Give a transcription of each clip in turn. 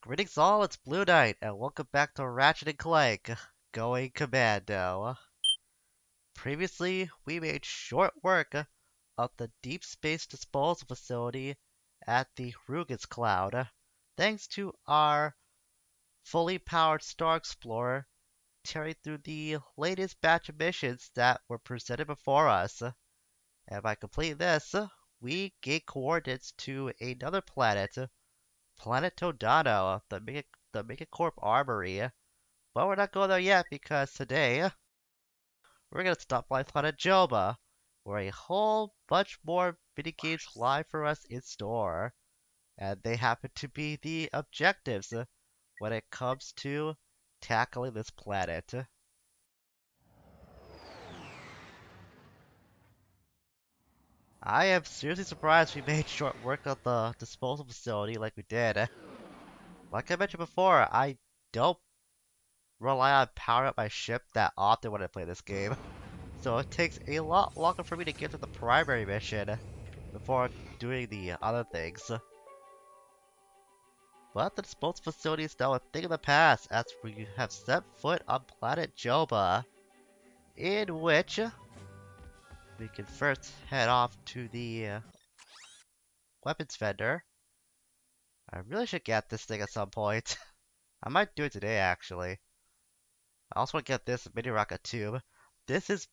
Greetings all, it's Blue Knight, and welcome back to Ratchet Clank, going Commando. Previously, we made short work of the Deep Space Disposal Facility at the Rugus Cloud, thanks to our fully powered Star Explorer tearing through the latest batch of missions that were presented before us. And by completing this, we gain coordinates to another planet, Planet Todano, the Megacorp Armory. But we're not going there yet because today we're gonna stop by Planet Joba, where a whole bunch more minigames lie for us in store. And they happen to be the objectives when it comes to tackling this planet. I am seriously surprised we made short work of the disposal facility like we did. Like I mentioned before, I don't rely on powering up my ship that often when I play this game. So it takes a lot longer for me to get to the primary mission before doing the other things. But the disposal facility is now a thing of the past as we have set foot on planet Joba, in which we can first head off to the weapons vendor. I really should get this thing at some point. I might do it today actually. I also want to get this mini rocket tube. This is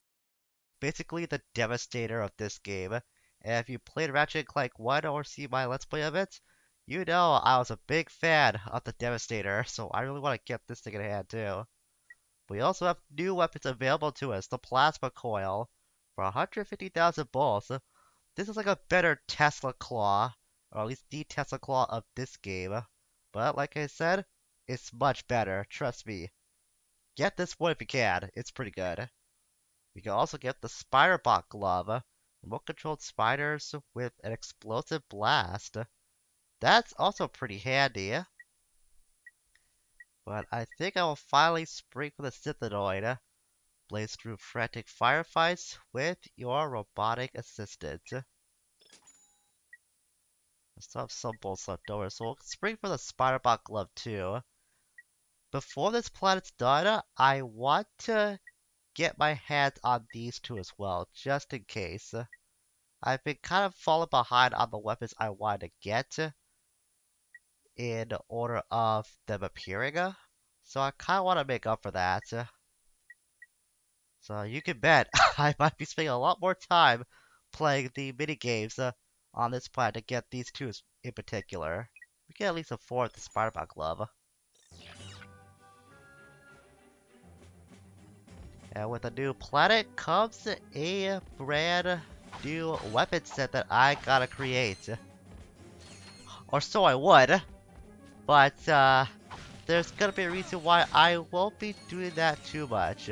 basically the devastator of this game. And if you played Ratchet Clank 1 or see my Let's Play of it, you know I was a big fan of the Devastator, so I really want to get this thing in hand too. We also have new weapons available to us, the Plasma Coil, for 150,000 bolts. This is like a better Tesla Claw, or at least the Tesla Claw of this game. But like I said, it's much better, trust me. Get this one if you can, it's pretty good. We can also get the Spiderbot Glove, remote-controlled spiders with an explosive blast. That's also pretty handy. But I think I will finally spring for the Synthenoid. Blaze through frantic firefights with your robotic assistant. I still have some bolts left over, so we'll spring for the Spiderbot Glove too. Before this planet's done, I want to get my hands on these two as well, just in case. I've been kind of falling behind on the weapons I wanted to get in order of them appearing, so I kind of want to make up for that. So you can bet I might be spending a lot more time playing the mini games on this planet to get these two in particular. We can at least afford the Spider-Man glove. And with a new planet comes a brand new weapon set that I gotta create. Or so I would. But there's gonna be a reason why I won't be doing that too much.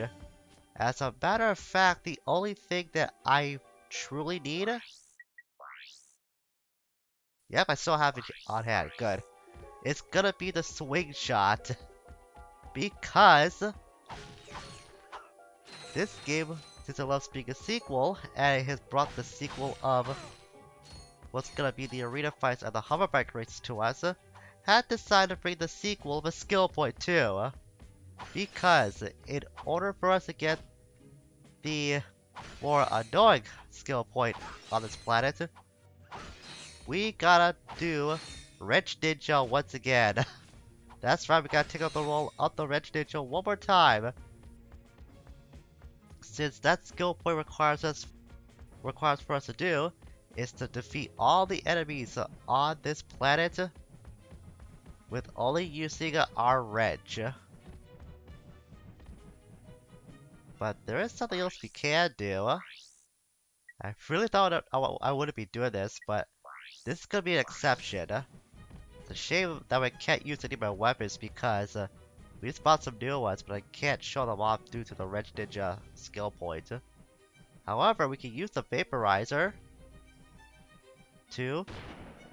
As a matter of fact, the only thing that I truly need... Yep, I still have it on hand. Good. It's gonna be the swing shot. Because this game, since it loves being a sequel, and it has brought the sequel of what's gonna be the arena fights and the hoverbike races to us, had decided to bring the sequel of a skill point too. Because in order for us to get the more annoying skill point on this planet, we gotta do Wrench Ninja once again. That's right, we gotta take up the role of the Wrench Ninja one more time. Since that skill point requires for us to do is to defeat all the enemies on this planet with only using our wrench. But there is something else we can do. I really thought I wouldn't be doing this, but this is gonna be an exception. It's a shame that we can't use any of my weapons because we spawned some new ones, but I can't show them off due to the Wrench Ninja skill point. However, we can use the Vaporizer to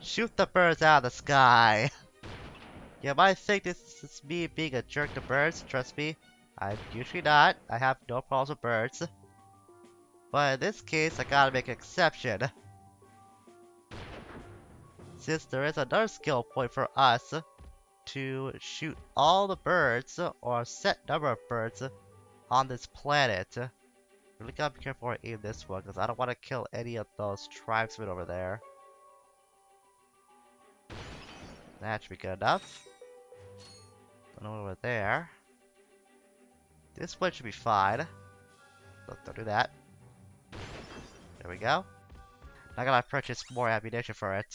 shoot the birds out of the sky. You might think this is me being a jerk to birds, trust me. I'm usually not. I have no problems with birds. But in this case, I gotta make an exception. Since there is another skill point for us to shoot all the birds, or a set number of birds, on this planet. Really gotta be careful where I aim this one, because I don't want to kill any of those tribesmen over there. That should be good enough. One over there. This one should be fine. Don't do that. There we go. I gotta purchase more ammunition for it.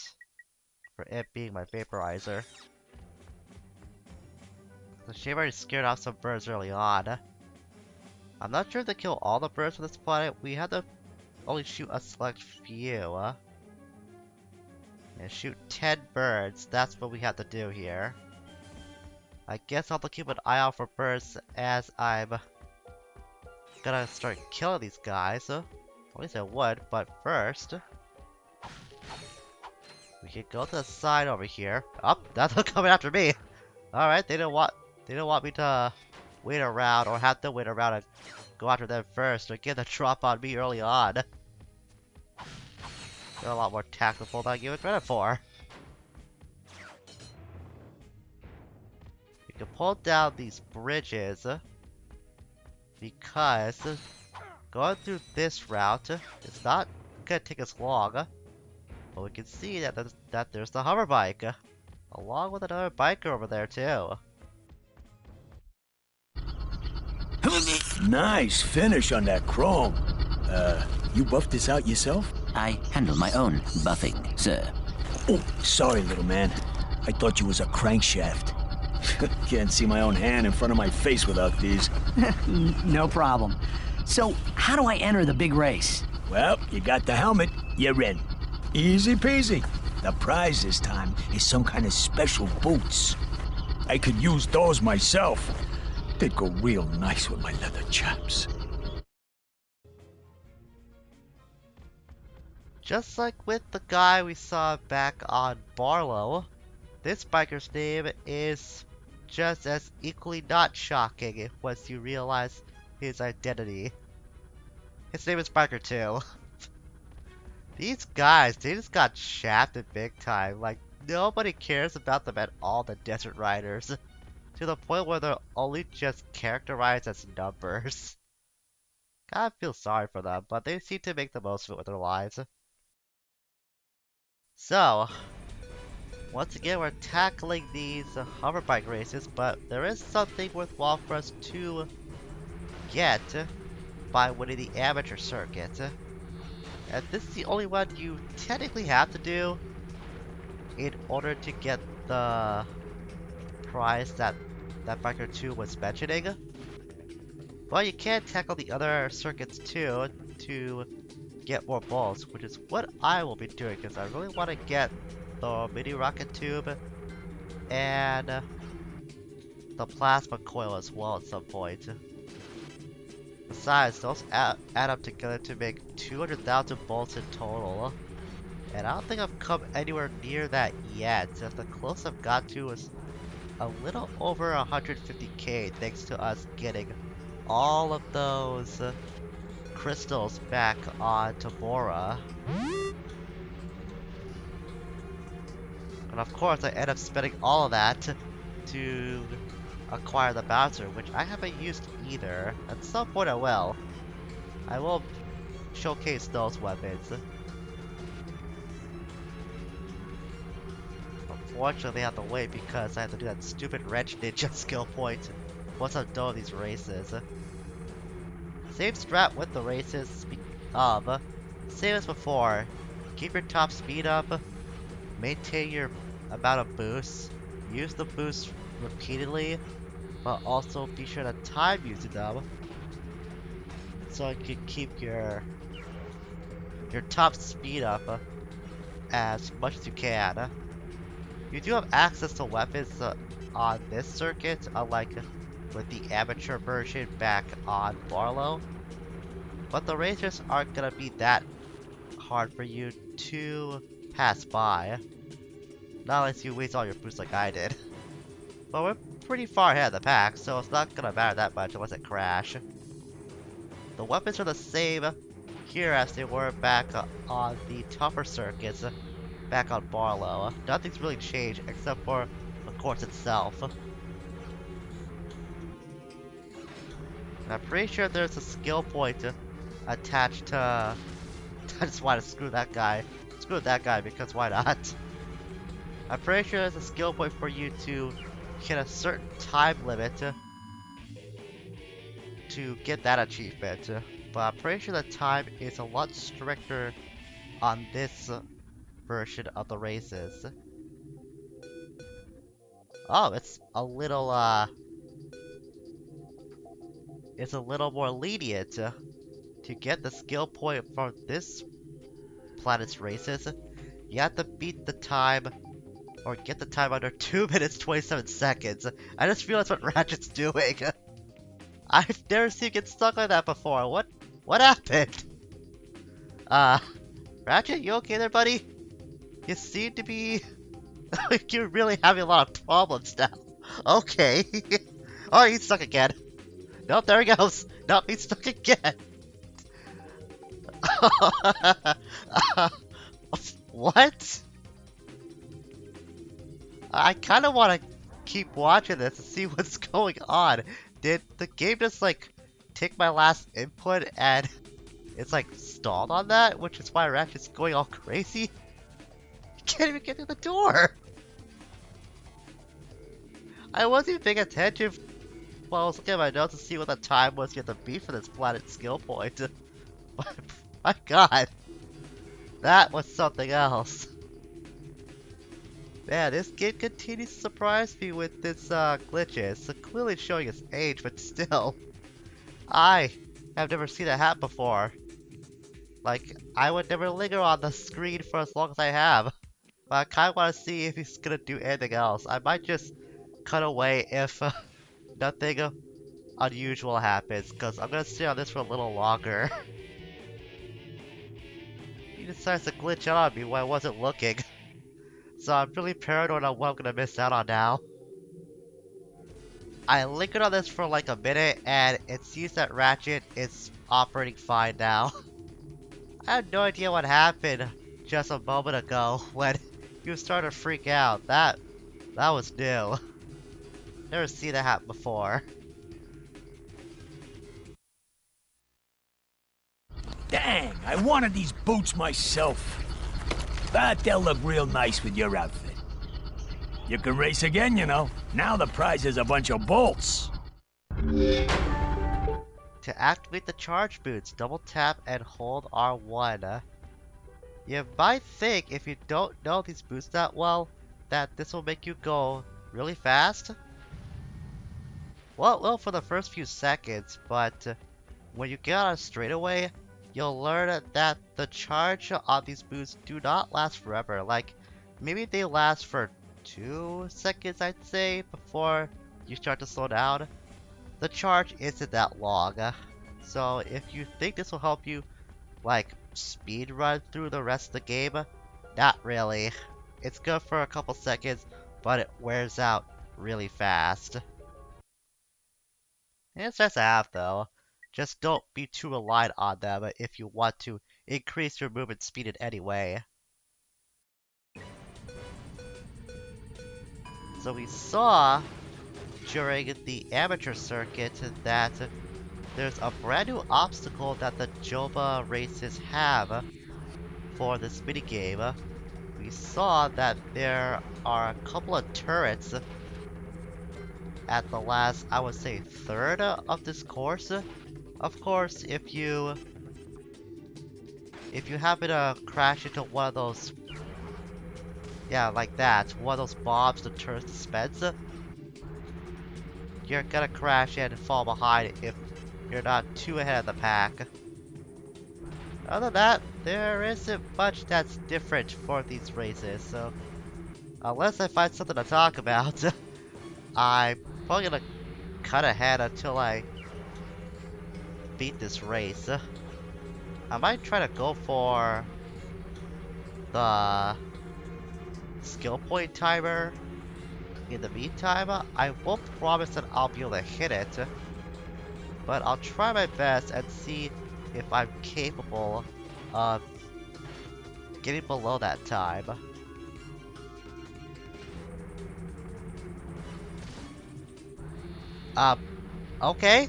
For it being my vaporizer. The shame already scared off some birds early on. I'm not sure to kill all the birds on this planet. We have to only shoot a select few. And shoot 10 birds. That's what we have to do here. I guess I'll have to keep an eye out for birds as I'm gonna start killing these guys. At least I would, but first we can go to the side over here. Oh, that's coming after me. Alright, they don't want me to wait around or have to wait around and go after them first or get the drop on me early on. They're a lot more tactical than I give it credit for. You can pull down these bridges because going through this route is not gonna take us long. But we can see that there's the Hoverbike, along with another biker over there too. Nice finish on that chrome. You buffed this out yourself? I handle my own buffing, sir. Oh, sorry, little man. I thought you was a crankshaft. Can't see my own hand in front of my face without these. No problem. So, how do I enter the big race? Well, you got the helmet, you're in. Easy peasy. The prize this time is some kind of special boots. I could use those myself. They'd go real nice with my leather chaps. Just like with the guy we saw back on Barlow, this biker's name is just as equally not shocking once you realize his identity. His name is Biker 2. These guys, they just got shafted big time. Like, nobody cares about them at all, the Desert Riders. To the point where they're only just characterized as numbers. Kinda feel sorry for them, but they seem to make the most of it with their lives. So, once again we're tackling these hoverbike races, but there is something worthwhile for us to get by winning the amateur circuit. And this is the only one you technically have to do in order to get the prize that Biker 2 was mentioning. But you can tackle the other circuits too to get more balls, which is what I will be doing because I really want to get the mini rocket tube and the plasma coil as well at some point. Besides, those add up together to make 200,000 bolts in total. And I don't think I've come anywhere near that yet. The closest I've got to is a little over 150k thanks to us getting all of those crystals back on Tabora. And of course I end up spending all of that to acquire the bouncer, which I haven't used either. At some point I will. I will showcase those weapons. Unfortunately I have to wait because I have to do that stupid wrench ninja skill point once I'm done with these races. Same strat with the races, same as before. Keep your top speed up, maintain your amount of boosts, use the boosts repeatedly, but also be sure to time using them so you can keep your top speed up as much as you can. You do have access to weapons on this circuit, unlike with the amateur version back on Barlow. But the races aren't gonna be that hard for you to pass by. Not unless you waste all your boosts like I did. But we're pretty far ahead of the pack, so it's not gonna matter that much unless it crash. The weapons are the same here as they were back on the tougher circuits back on Barlow. Nothing's really changed except for, of course itself. And I'm pretty sure there's a skill point attached to... I just want to screw that guy. Screw that guy because why not? I'm pretty sure there's a skill point for you to hit a certain time limit to get that achievement. But I'm pretty sure the time is a lot stricter on this version of the races. Oh, it's a little more lenient to get the skill point for this planet's races. You have to beat the time or get the time under 2 minutes 27 seconds. I just realized what Ratchet's doing. I've never seen him get stuck like that before. What happened? Ratchet, you okay there, buddy? You seem to be like you're really having a lot of problems now. Okay. Oh, he's stuck again. Nope, there he goes. Nope, he's stuck again. What? I kind of want to keep watching this and see what's going on. Did the game just like take my last input and it's like stalled on that, which is why Ratchet's going all crazy? He can't even get to the door. I wasn't even paying attention while I was looking at my notes to see what the time was you have to beat for this planet skill point. But my god, that was something else. Man, this game continues to surprise me with its glitches. So clearly showing its age, but still, I have never seen it happen before. Like, I would never linger on the screen for as long as I have. But I kind of want to see if he's gonna do anything else. I might just cut away if nothing unusual happens, because I'm gonna stay on this for a little longer. He decides to glitch out on me when I wasn't looking. So I'm really paranoid on what I'm gonna miss out on now. I lingered on this for like a minute, and it seems that Ratchet is operating fine now. I had no idea what happened just a moment ago when you started to freak out. That was new. Never seen that happen before. Dang, I wanted these boots myself. But they'll look real nice with your outfit. You can race again, you know. Now the prize is a bunch of bolts. To activate the charge boots, double tap and hold R1. You might think, if you don't know these boots that well, that this will make you go really fast. Well, it will for the first few seconds, but when you get on a straightaway, you'll learn that the charge on these boots do not last forever. Like, maybe they last for 2 seconds, I'd say, before you start to slow down. The charge isn't that long. So if you think this will help you, like, speed run through the rest of the game, not really. It's good for a couple seconds, but it wears out really fast. And it's nice to have, though. Just don't be too reliant on them if you want to increase your movement speed in any way. So we saw during the amateur circuit that there's a brand new obstacle that the Joba races have for this minigame. We saw that there are a couple of turrets at the last, I would say, third of this course. Of course, if you happen to crash into one of those, yeah, like that, one of those bombs the turret dispense, you're gonna crash and fall behind if you're not too ahead of the pack. Other than that, there isn't much that's different for these races, so unless I find something to talk about, I'm probably gonna cut ahead until I beat this race. I might try to go for the skill point timer. In the meantime, I won't promise that I'll be able to hit it, but I'll try my best and see if I'm capable of getting below that time. Uh, okay.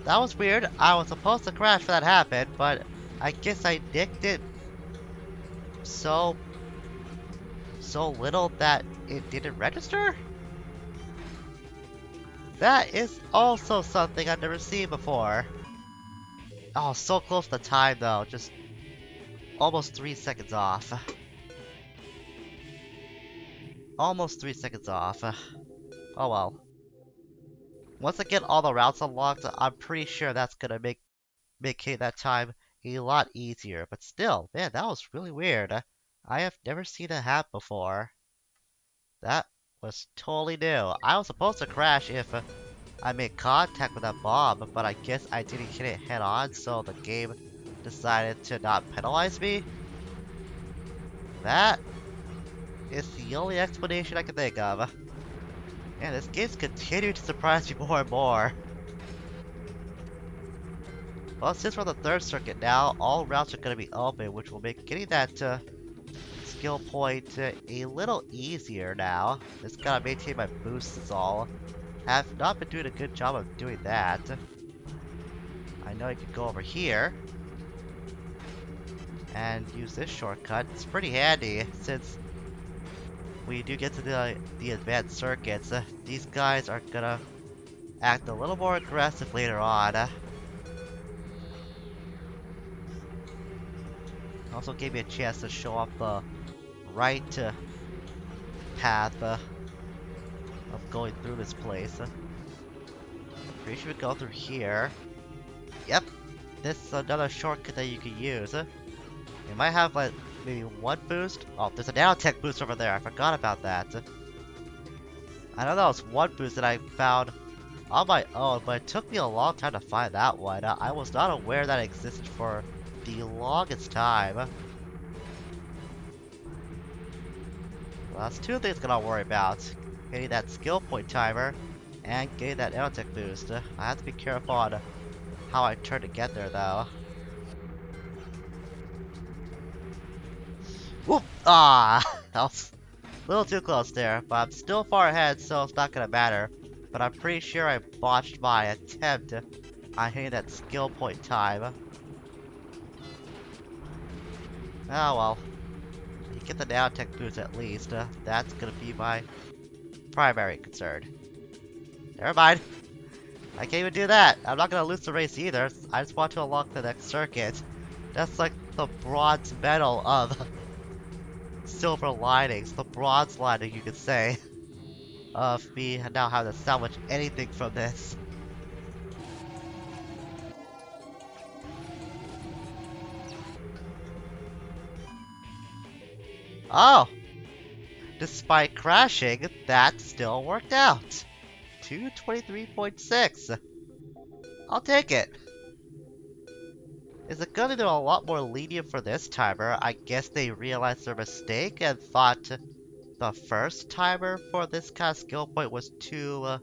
That was weird. I was supposed to crash for that happened, but I guess I nicked it so little that it didn't register? That is also something I've never seen before. Oh, so close to time though, just almost 3 seconds off. Almost 3 seconds off. Oh well. Once I get all the routes unlocked, I'm pretty sure that's gonna make that time a lot easier. But still, man, that was really weird. I have never seen it happen before. That was totally new. I was supposed to crash if I made contact with that bomb, but I guess I didn't hit it head on, so the game decided to not penalize me. That is the only explanation I can think of. Man, this game's continuing to surprise me more and more. Well, since we're on the third circuit now, all routes are going to be open, which will make getting that skill point a little easier now. Just gotta maintain my boosts is all. Have not been doing a good job of doing that. I know I could go over here and use this shortcut. It's pretty handy since when you do get to the advanced circuits, these guys are gonna act a little more aggressive later on. Also gave me a chance to show off the right path of going through this place. Pretty sure we go through here. Yep, this is another shortcut that you can use. It might have like maybe one boost. Oh, there's a nanotech boost over there. I forgot about that. I know that was one boost that I found on my own, but it took me a long time to find that one. I was not aware that it existed for the longest time. Well, that's two things I gotta worry about. Getting that skill point timer and getting that nanotech boost. I have to be careful on how I turn to get there though. Oop! Ah! That was a little too close there, but I'm still far ahead, so it's not gonna matter. But I'm pretty sure I botched my attempt on hitting that skill point time. Oh well. You get the nanotech boost at least. That's gonna be my primary concern. Never mind. I can't even do that. I'm not gonna lose the race either. I just want to unlock the next circuit. That's like the bronze medal of silver linings. The bronze lining, you could say. Of me now having to salvage anything from this. Oh! Despite crashing, that still worked out. 223.6. I'll take it. Is it gonna be a lot more lenient for this timer? I guess they realized their mistake and thought the first timer for this kind of skill point was too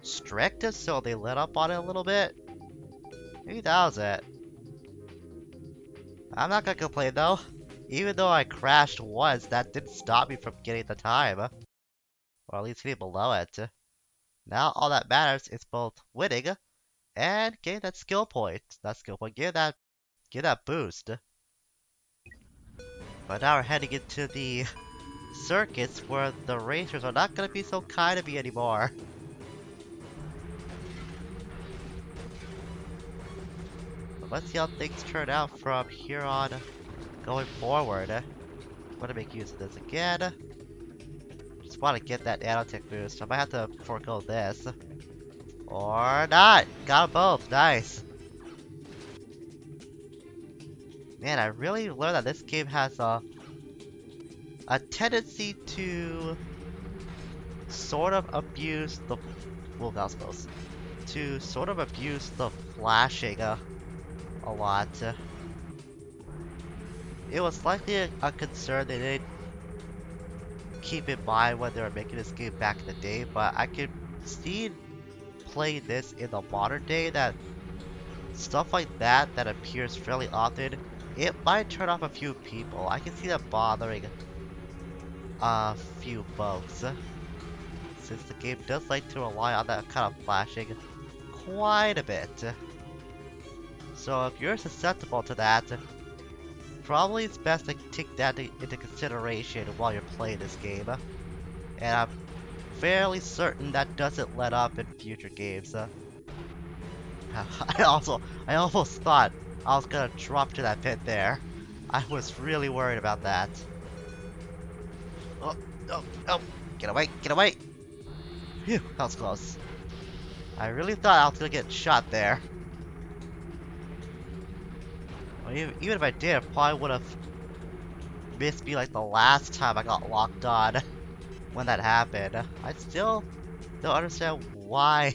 strict, so they let up on it a little bit. Maybe that was it. I'm not gonna complain though. Even though I crashed once, that didn't stop me from getting the time. Or at least hitting below it. Now all that matters is both winning and getting that skill point. Get that boost. But now we're heading into the circuits where the racers are not gonna be so kind to me anymore. But let's see how things turn out from here on going forward. I'm gonna make use of this again. Just want to get that nanotech boost. I might have to forego this. Or not! Got them both. Nice. Man, I really learned that this game has a tendency to sort of abuse the... Well, not supposed to sort of abuse the flashing a lot. It was likely a concern they didn't keep in mind when they were making this game back in the day, but I could see playing this in the modern day that stuff like that appears fairly often, it might turn off a few people. I can see that bothering a few folks. since the game does like to rely on that kind of flashing quite a bit. So if you're susceptible to that, probably it's best to take that into consideration while you're playing this game. And I'm fairly certain that doesn't let up in future games. I almost thought I was gonna drop to that pit there. I was really worried about that. Oh, oh, oh! Get away, get away! Phew, that was close. I really thought I was gonna get shot there. Well, even if I did, I probably would have missed me like the last time I got locked on when that happened. I still don't understand why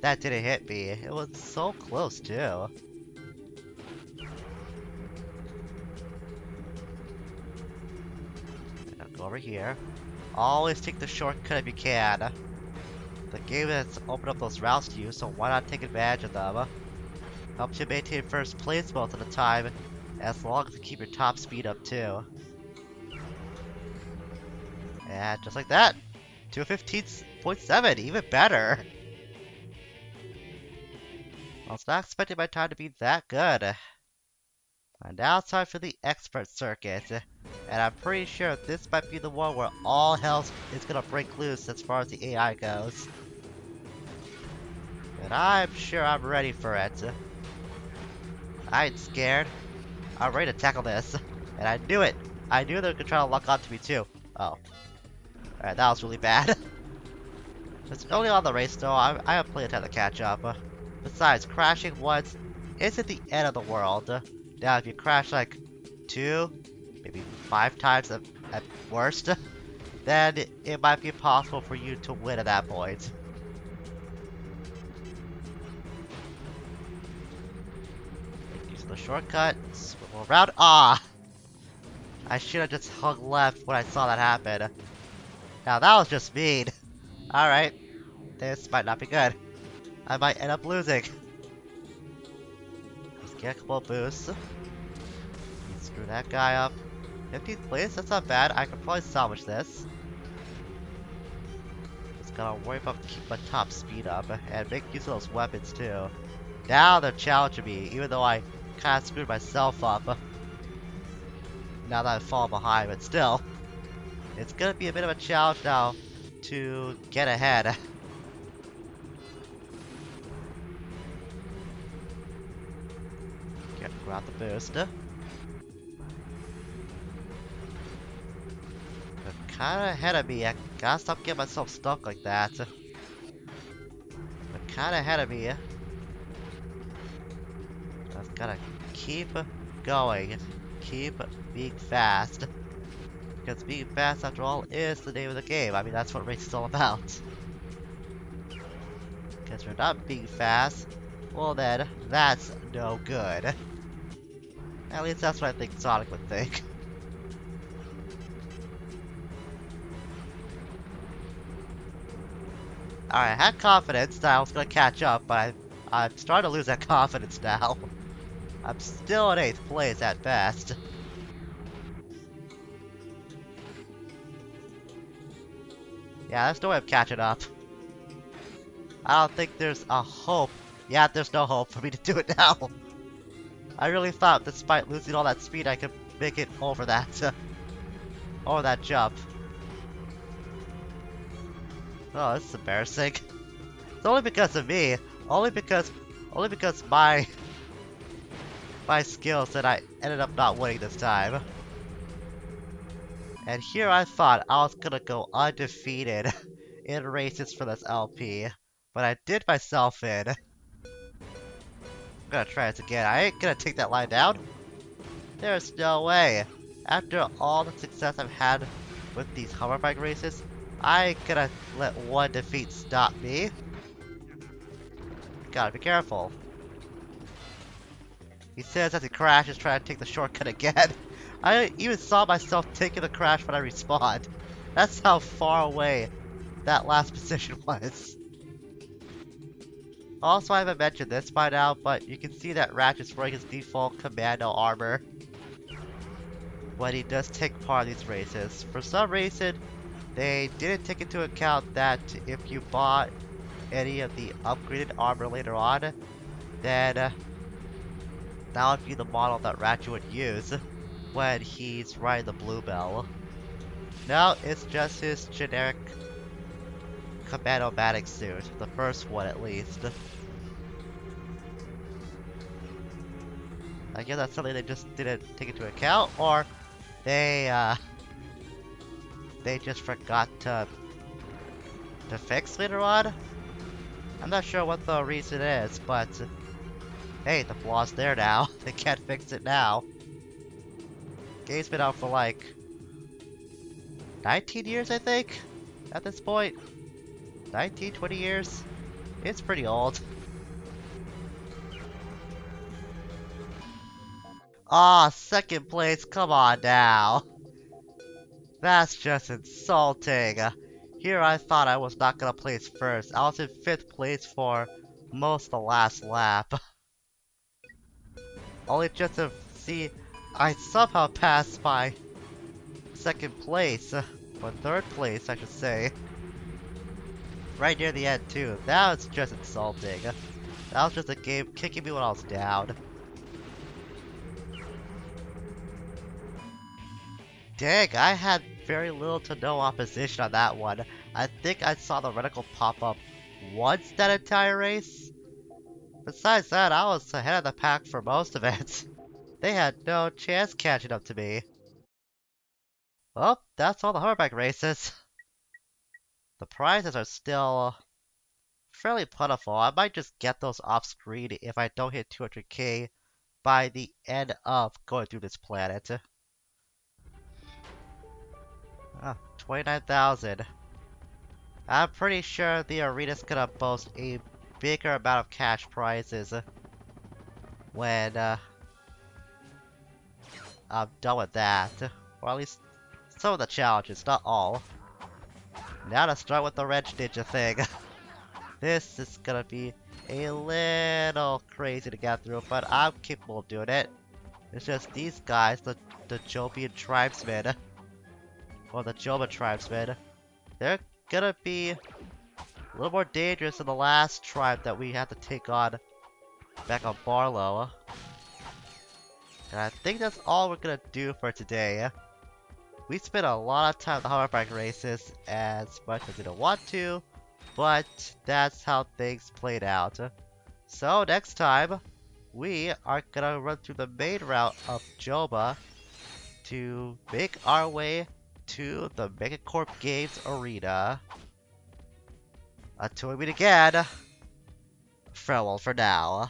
that didn't hit me. It was so close too. Now go over here. Always take the shortcut if you can. The game has opened up those routes to you, so why not take advantage of them? Helps you maintain first place most of the time, as long as you keep your top speed up too. And just like that, 215.7, even better. I was not expecting my time to be that good. And now it's time for the expert circuit. And I'm pretty sure this might be the one where all hell is gonna break loose as far as the AI goes. And I'm sure I'm ready for it. I ain't scared. I'm ready to tackle this. And I knew it! I knew they were gonna try to lock onto me too. Oh. Alright, that was really bad. It's early on the race though, I have plenty of time to catch up. Besides, crashing once isn't the end of the world. Now, if you crash like 2, maybe 5 times at worst, then it might be possible for you to win at that point. Use the shortcut, swivel around. Ah! I should have just hung left when I saw that happen. Now that was just mean. Alright, this might not be good. I might end up losing. Just get a couple of boosts. Screw that guy up. 15th place, that's not bad. I could probably salvage this. Just gotta worry about keeping my top speed up and make use of those weapons too. Now they're challenging me, even though I kinda screwed myself up. Now that I've fallen behind, but still. It's gonna be a bit of a challenge now to get ahead. Grab the boost. They're kinda ahead of me. I gotta stop getting myself stuck like that. They're kinda ahead of me. Just gotta keep going. Keep being fast. Because being fast, after all, is the name of the game. I mean, that's what race is all about. Because if you're not being fast, well then, that's no good. At least that's what I think Sonic would think. Alright, I had confidence that I was gonna catch up, but I'm starting to lose that confidence now. I'm still in 8th place at best. Yeah, there's no way of catching up. I don't think there's a hope. Yeah, there's no hope for me to do it now. I really thought, despite losing all that speed, I could make it over that, over that jump. Oh, this is embarrassing. It's only because of me. Only because my skills that I ended up not winning this time. And here I thought I was gonna go undefeated in races for this LP, but I did myself in. I'm gonna try this again. I ain't gonna take that line down. There's no way. After all the success I've had with these hoverbike races, I ain't gonna let one defeat stop me. Gotta be careful. He says as he crashes, trying to take the shortcut again. I even saw myself taking the crash when I respawned. That's how far away that last position was. Also, I haven't mentioned this by now, but you can see that Ratchet's wearing his default Commando armor when he does take part in these races. For some reason, they didn't take into account that if you bought any of the upgraded armor later on, then that would be the model that Ratchet would use when he's riding the Bluebell. No, it's just his generic Commando suit, the first one at least. I guess that's something they just didn't take into account, or they just forgot to fix later on. I'm not sure what the reason is, but hey, the flaw's there now. They can't fix it now. Game's been out for like 19 years, I think, at this point. 19, 20 years. It's pretty old. Aw, second place, come on now. That's just insulting. Here I thought I was not gonna place first. I was in 5th place for most of the last lap. Only just to see I somehow passed my second place. Or 3rd place, I should say. Right near the end too. That was just insulting. That was just a game kicking me when I was down. Dang, I had very little to no opposition on that one. I think I saw the reticle pop up once that entire race. Besides that, I was ahead of the pack for most of it. They had no chance catching up to me. Well, that's all the Hoverbike races. The prizes are still fairly plentiful. I might just get those off screen if I don't hit 200k by the end of going through this planet. 29,000. I'm pretty sure the arena's gonna boast a bigger amount of cash prizes when I'm done with that. Or at least some of the challenges, not all. Now to start with the wrench ninja thing. This is gonna be a little crazy to get through, but I'm capable of doing it. It's just these guys, the Jobian tribesmen, or the Joba tribesmen, they're gonna be a little more dangerous than the last tribe that we had to take on back on Barlow. And I think that's all we're gonna do for today. We spent a lot of time on the Hoverbike races as much as we don't want to, but that's how things played out. So next time, we are gonna run through the main route of Joba to make our way to the Megacorp Games Arena. Until we meet again, farewell for now.